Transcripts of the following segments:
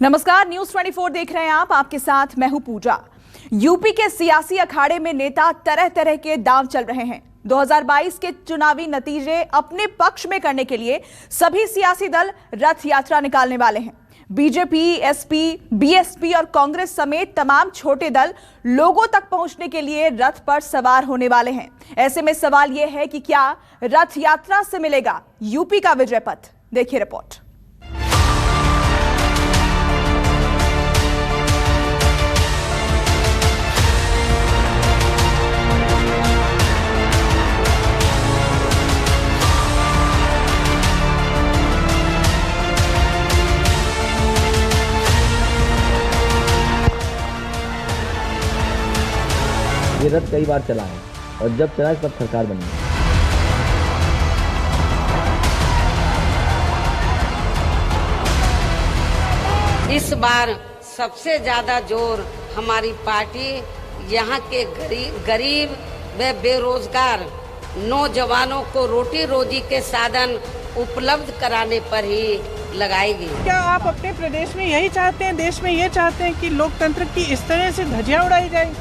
नमस्कार, न्यूज 24 देख रहे हैं आप। आपके साथ मैं हूं पूजा। यूपी के सियासी अखाड़े में नेता तरह तरह के दांव चल रहे हैं। 2022 के चुनावी नतीजे अपने पक्ष में करने के लिए सभी सियासी दल रथ यात्रा निकालने वाले हैं। बीजेपी, एसपी, बीएसपी और कांग्रेस समेत तमाम छोटे दल लोगों तक पहुंचने के लिए रथ पर सवार होने वाले हैं। ऐसे में सवाल यह है कि क्या रथ यात्रा से मिलेगा यूपी का विजय पथ? देखिए रिपोर्ट। ये रथ कई बार चला है और जब चला तब सरकार बनी है। इस बार सबसे ज्यादा जोर हमारी पार्टी यहाँ के गरीब व बेरोजगार नौजवानों को रोटी रोजी के साधन उपलब्ध कराने पर ही लगाएगी। क्या आप अपने प्रदेश में यही चाहते हैं, देश में ये चाहते हैं कि लोकतंत्र की इस तरह से धज्जियां उड़ाई जाए?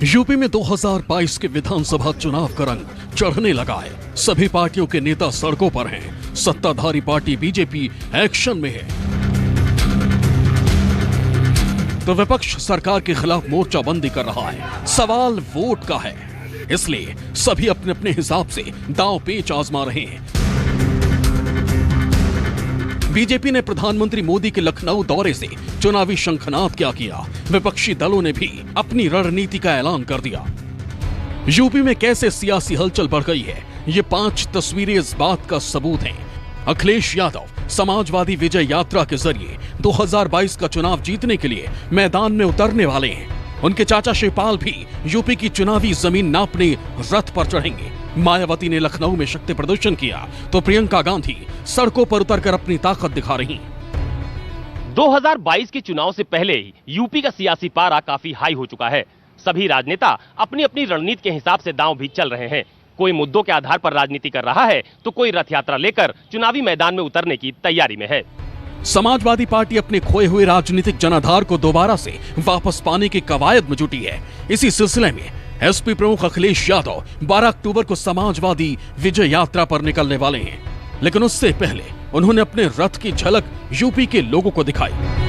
यूपी में 2022 के विधानसभा चुनाव का रंग चढ़ने लगा है। सभी पार्टियों के नेता सड़कों पर हैं। सत्ताधारी पार्टी बीजेपी एक्शन में है तो विपक्ष सरकार के खिलाफ मोर्चाबंदी कर रहा है। सवाल वोट का है, इसलिए सभी अपने अपने हिसाब से दांव पेच आजमा रहे हैं। बीजेपी ने प्रधानमंत्री मोदी के लखनऊ दौरे से चुनावी शंखनाद क्या किया। विपक्षी दलों ने भी अपनी रणनीति का ऐलान कर दिया। यूपी में कैसे सियासी हलचल बढ़ गई है, ये 5 तस्वीरें इस बात का सबूत हैं। अखिलेश यादव समाजवादी विजय यात्रा के जरिए 2022 का चुनाव जीतने के लिए मैदान में उतरने वाले हैं। उनके चाचा शिवपाल भी यूपी की चुनावी जमीन नापने रथ पर चढ़ेंगे। मायावती ने लखनऊ में शक्ति प्रदर्शन किया तो प्रियंका गांधी सड़कों पर उतरकर अपनी ताकत दिखा रही। 2022 के चुनाव से पहले ही यूपी का सियासी पारा काफी हाई हो चुका है। सभी राजनेता अपनी अपनी रणनीति के हिसाब से दांव भी चल रहे हैं। कोई मुद्दों के आधार पर राजनीति कर रहा है तो कोई रथ यात्रा लेकर चुनावी मैदान में उतरने की तैयारी में है। समाजवादी पार्टी अपने खोए हुए राजनीतिक जनाधार को दोबारा से वापस पाने की कवायद में जुटी है। इसी सिलसिले में एसपी प्रमुख अखिलेश यादव 12 अक्टूबर को समाजवादी विजय यात्रा पर निकलने वाले हैं, लेकिन उससे पहले उन्होंने अपने रथ की झलक यूपी के लोगों को दिखाई।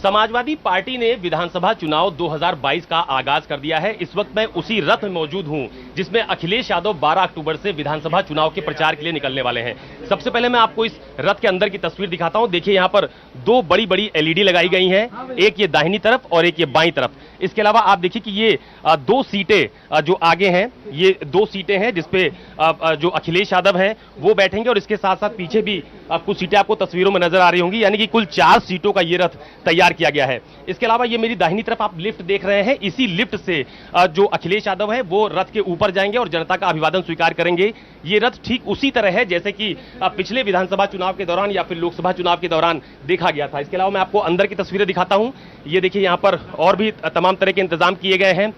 समाजवादी पार्टी ने विधानसभा चुनाव 2022 का आगाज कर दिया है। इस वक्त मैं उसी रथ में मौजूद हूं जिसमें अखिलेश यादव 12 अक्टूबर से विधानसभा चुनाव के प्रचार के लिए निकलने वाले हैं। सबसे पहले मैं आपको इस रथ के अंदर की तस्वीर दिखाता हूं। देखिए यहाँ पर 2 बड़ी बड़ी एलईडी लगाई गई हैं, एक ये दाहिनी तरफ और एक ये बाईं तरफ। इसके अलावा आप देखिए कि ये 2 सीटें जो आगे हैं, ये 2 सीटें हैं जिसपे जो अखिलेश यादव हैं वो बैठेंगे और इसके साथ साथ पीछे भी कुछ सीटें आपको तस्वीरों में नजर आ रही होंगी, यानी कि कुल 4 सीटों का ये रथ तैयार किया गया है। इसके अलावा ये मेरी दाहिनी तरफ आप लिफ्ट देख रहे हैं, इसी लिफ्ट से जो अखिलेश यादव है वो रथ के ऊपर जाएंगे और जनता का अभिवादन स्वीकार करेंगे। ये रथ ठीक उसी तरह है जैसे कि पिछले विधानसभा चुनाव के दौरान या फिर लोकसभा चुनाव के दौरान देखा गया था। इसके अलावा मैं आपको अंदर की तस्वीरें दिखाता हूं। ये देखिए यहाँ पर और भी तमाम तरह के इंतजाम किए गए हैं।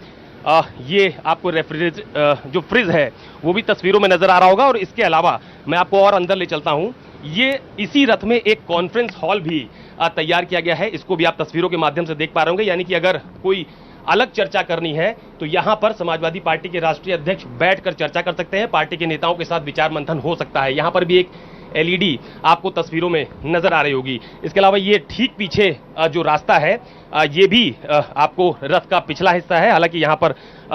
ये आपको जो फ्रिज है वो भी तस्वीरों में नजर आ रहा होगा। और इसके अलावा मैं आपको और अंदर ले चलता हूं। ये इसी रथ में एक कॉन्फ्रेंस हॉल भी तैयार किया गया है, इसको भी आप तस्वीरों के माध्यम से देख पा रहे होंगे। यानी कि अगर कोई अलग चर्चा करनी है तो यहां पर समाजवादी पार्टी के राष्ट्रीय अध्यक्ष बैठकर चर्चा कर सकते हैं, पार्टी के नेताओं के साथ विचार मंथन हो सकता है। यहां पर भी एक एलईडी आपको तस्वीरों में नजर आ रही होगी। इसके अलावा ये ठीक पीछे जो रास्ता है ये भी आपको रथ का पिछला हिस्सा है, हालांकि यहाँ पर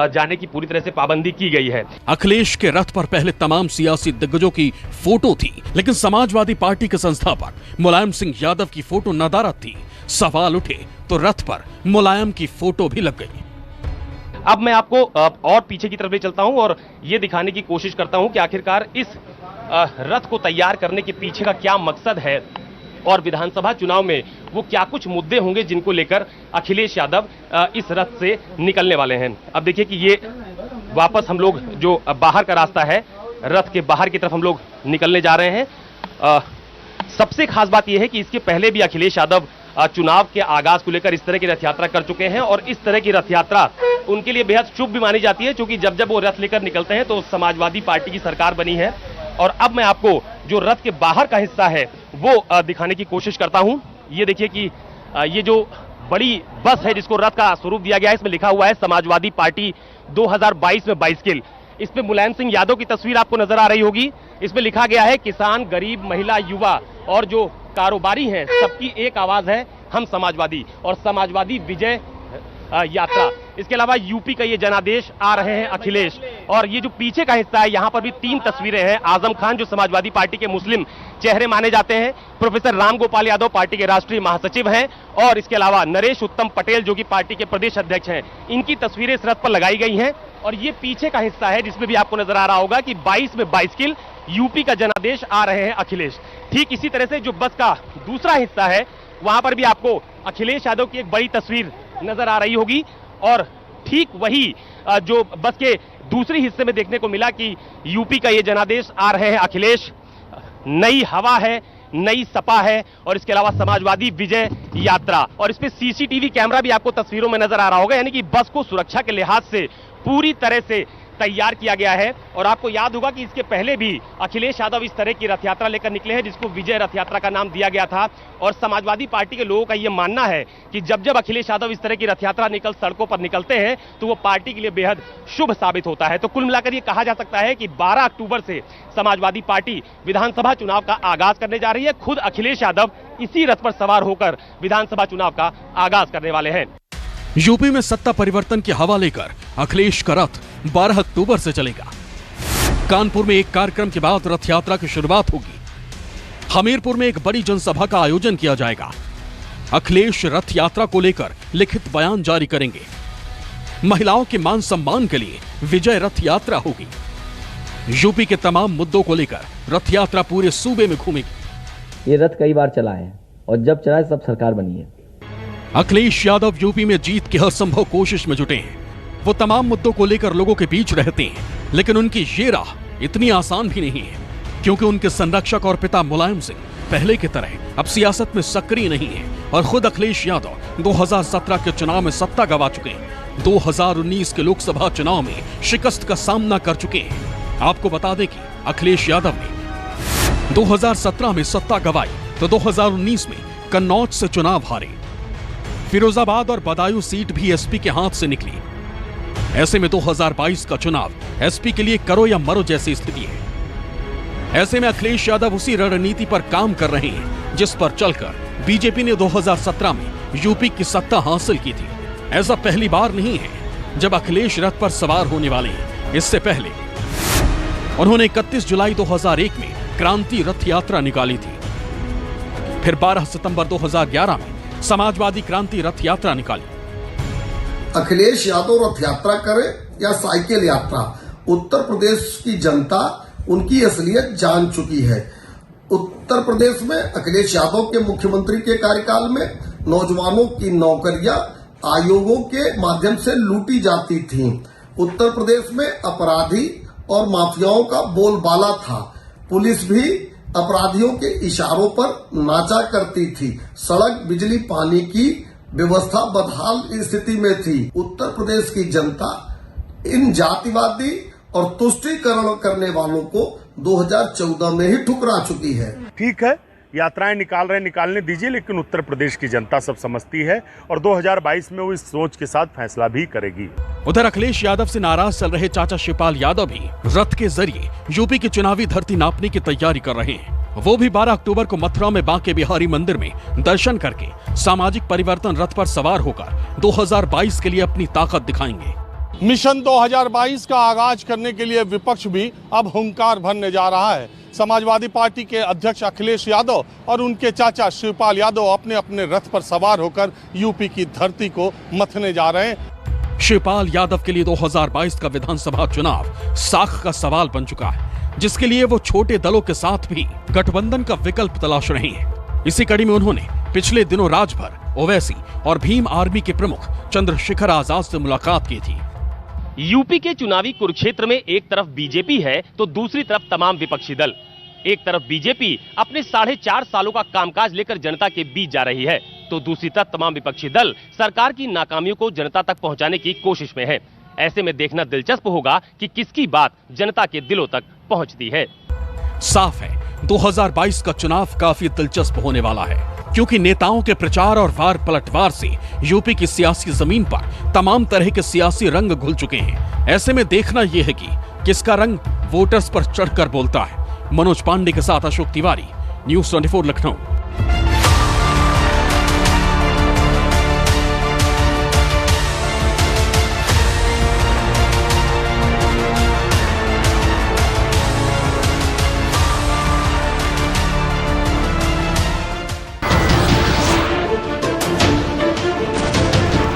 जाने की पूरी तरह से पाबंदी की गई है। अखिलेश के रथ पर पहले तमाम सियासी दिग्गजों की फोटो थी, लेकिन समाजवादी पार्टी के संस्थापक मुलायम सिंह यादव की फोटो नदारद थी। सवाल उठे तो रथ पर मुलायम की फोटो भी लग गई। अब मैं आपको और पीछे की तरफ ले चलता हूं और ये दिखाने की कोशिश करता हूं कि आखिरकार इस रथ को तैयार करने के पीछे का क्या मकसद है और विधानसभा चुनाव में वो क्या कुछ मुद्दे होंगे जिनको लेकर अखिलेश यादव इस रथ से निकलने वाले हैं। अब देखिए कि ये वापस हम लोग जो बाहर का रास्ता है, रथ के बाहर की तरफ हम लोग निकलने जा रहे हैं। सबसे खास बात यह है कि इसके पहले भी अखिलेश यादव चुनाव के आगाज को लेकर इस तरह की रथ यात्रा कर चुके हैं और इस तरह की रथ यात्रा उनके लिए बेहद शुभ भी मानी जाती है, क्योंकि जब जब वो रथ लेकर निकलते हैं तो समाजवादी पार्टी की सरकार बनी है। और अब मैं आपको जो रथ के बाहर का हिस्सा है वो दिखाने की कोशिश करता हूं। ये देखिए कि ये जो बड़ी बस है जिसको रथ का स्वरूप दिया गया है, इसमें लिखा हुआ है समाजवादी पार्टी 2022 में बाइसिकल। इसमें मुलायम सिंह यादव की तस्वीर आपको नजर आ रही होगी। इसमें लिखा गया है किसान, गरीब, महिला, युवा और जो कारोबारी हैं सबकी एक आवाज है, हम समाजवादी, और समाजवादी विजय यात्रा। इसके अलावा यूपी का ये जनादेश आ रहे हैं अखिलेश। और ये जो पीछे का हिस्सा है यहां पर भी 3 तस्वीरें हैं। आजम खान जो समाजवादी पार्टी के मुस्लिम चेहरे माने जाते हैं, प्रोफेसर राम गोपाल यादव पार्टी के राष्ट्रीय महासचिव हैं, और इसके अलावा नरेश उत्तम पटेल जो कि पार्टी के प्रदेश अध्यक्ष हैं, इनकी तस्वीरें इस रथ पर लगाई गई हैं। और ये पीछे का हिस्सा है जिसमें भी आपको नजर आ रहा होगा कि 22 में बाइसिकल, यूपी का जनादेश आ रहे हैं अखिलेश। ठीक इसी तरह से जो बस का दूसरा हिस्सा है वहां पर भी आपको अखिलेश यादव की एक बड़ी तस्वीर नजर आ रही होगी। और ठीक वही जो बस के दूसरे हिस्से में देखने को मिला कि यूपी का ये जनादेश आ रहे हैं अखिलेश। नई हवा है, नई सपा है, और इसके अलावा समाजवादी विजय यात्रा। और इसमें सीसीटीवी कैमरा भी आपको तस्वीरों में नजर आ रहा होगा, यानी कि बस को सुरक्षा के लिहाज से पूरी तरह से तैयार किया गया है। और आपको याद होगा कि इसके पहले भी अखिलेश यादव इस तरह की रथ यात्रा लेकर निकले हैं जिसको विजय रथ यात्रा का नाम दिया गया था। और समाजवादी पार्टी के लोगों का यह मानना है कि जब जब अखिलेश यादव इस तरह की रथ यात्रा सड़कों पर निकलते हैं तो वो पार्टी के लिए बेहद शुभ साबित होता है। तो कुल मिलाकर ये कहा जा सकता है कि 12 अक्टूबर से समाजवादी पार्टी विधानसभा चुनाव का आगाज करने जा रही है। खुद अखिलेश यादव इसी रथ पर सवार होकर विधानसभा चुनाव का आगाज करने वाले हैं। यूपी में सत्ता परिवर्तन की हवा लेकर अखिलेश का रथ 12 अक्टूबर से चलेगा। कानपुर में एक कार्यक्रम के बाद रथ यात्रा की शुरुआत होगी। हमीरपुर में एक बड़ी जनसभा का आयोजन किया जाएगा। अखिलेश रथ यात्रा को लेकर लिखित बयान जारी करेंगे। महिलाओं के मान सम्मान के लिए विजय रथ यात्रा होगी। यूपी के तमाम मुद्दों को लेकर रथ यात्रा पूरे सूबे में घूमेगी। ये रथ कई बार चला है और जब चला है तब सरकार बनी है। अखिलेश यादव यूपी में जीत की हर संभव कोशिश में जुटे हैं। वो तमाम मुद्दों को लेकर लोगों के बीच रहते हैं, लेकिन उनकी ये राह इतनी आसान भी नहीं है, क्योंकि उनके संरक्षक और पिता मुलायम सिंह पहले की तरह अब सियासत में सक्रिय नहीं है। और खुद अखिलेश यादव 2017 के चुनाव में सत्ता गंवा चुके हैं। 2019 के लोकसभा चुनाव में शिकस्त का सामना कर चुके हैं। आपको बता दें कि अखिलेश यादव ने 2017 में सत्ता गंवाई तो 2019 में कन्नौज से चुनाव हारे। फिरोजाबाद और बदायूं सीट भी एसपी के हाथ से निकली। ऐसे में 2022 का चुनाव एसपी के लिए करो या मरो जैसी स्थिति है। ऐसे में अखिलेश यादव उसी रणनीति पर काम कर रहे हैं जिस पर चलकर बीजेपी ने 2017 में यूपी की सत्ता हासिल की थी। ऐसा पहली बार नहीं है जब अखिलेश रथ पर सवार होने वाले हैं। इससे पहले उन्होंने 31 जुलाई 2001 में क्रांति रथ यात्रा निकाली थी। फिर 12 सितंबर 2011 में समाजवादी क्रांति रथ यात्रा निकाली। अखिलेश यादव रथ यात्रा करे या साइकिल यात्रा, उत्तर प्रदेश की जनता उनकी असलियत जान चुकी है। उत्तर प्रदेश में अखिलेश यादव के मुख्यमंत्री के कार्यकाल में नौजवानों की नौकरियां आयोगों के माध्यम से लूटी जाती थीं। उत्तर प्रदेश में अपराधी और माफियाओं का बोलबाला था। पुलिस भी अपराधियों के इशारों पर नाचा करती थी। सड़क, बिजली, पानी की व्यवस्था बदहाल स्थिति में थी। उत्तर प्रदेश की जनता इन जातिवादी और तुष्टीकरण करने वालों को 2014 में ही ठुकरा चुकी है। ठीक है, यात्राएं निकालने दीजिए, लेकिन उत्तर प्रदेश की जनता सब समझती है और 2022 में वो इस सोच के साथ फैसला भी करेगी। उधर अखिलेश यादव से नाराज चल रहे चाचा शिवपाल यादव भी रथ के जरिए यूपी की चुनावी धरती नापने की तैयारी कर रहे हैं। वो भी 12 अक्टूबर को मथुरा में बांके बिहारी मंदिर में दर्शन करके सामाजिक परिवर्तन रथ पर सवार होकर 2022 के लिए अपनी ताकत दिखाएंगे। मिशन 2022 का आगाज करने के लिए विपक्ष भी अब हुंकार भरने जा रहा है। समाजवादी पार्टी के अध्यक्ष अखिलेश यादव और उनके चाचा शिवपाल यादव अपने अपने रथ पर सवार होकर यूपी की धरती को मथने जा रहे हैं। शिवपाल यादव के लिए 2022 का विधानसभा चुनाव साख का सवाल बन चुका है, जिसके लिए वो छोटे दलों के साथ भी गठबंधन का विकल्प तलाश रहे हैं। इसी कड़ी में उन्होंने पिछले दिनों राजभर, ओवैसी और भीम आर्मी के प्रमुख चंद्रशेखर आजाद से मुलाकात की थी। यूपी के चुनावी कुरुक्षेत्र में एक तरफ बीजेपी है तो दूसरी तरफ तमाम विपक्षी दल। एक तरफ बीजेपी अपने 4.5 सालों का कामकाज लेकर जनता के बीच जा रही है, तो दूसरी तरफ तमाम विपक्षी दल सरकार की नाकामियों को जनता तक पहुंचाने की कोशिश में है। ऐसे में देखना दिलचस्प होगा कि किसकी बात जनता के दिलों तक पहुंचती है। साफ है 2022 का चुनाव काफी दिलचस्प होने वाला है, क्योंकि नेताओं के प्रचार और वार पलटवार से यूपी की सियासी जमीन पर तमाम तरह के सियासी रंग घुल चुके हैं। ऐसे में देखना यह है कि किसका रंग वोटर्स पर चढ़कर बोलता है। मनोज पांडे के साथ अशोक तिवारी, न्यूज़ 24 लखनऊ।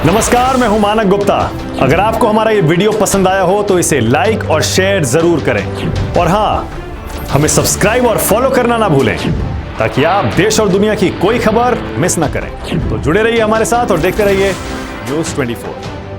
नमस्कार, मैं हूं मानक गुप्ता। अगर आपको हमारा ये वीडियो पसंद आया हो तो इसे लाइक और शेयर जरूर करें, और हां, हमें सब्सक्राइब और फॉलो करना ना भूलें ताकि आप देश और दुनिया की कोई खबर मिस ना करें। तो जुड़े रहिए हमारे साथ और देखते रहिए न्यूज़ 24।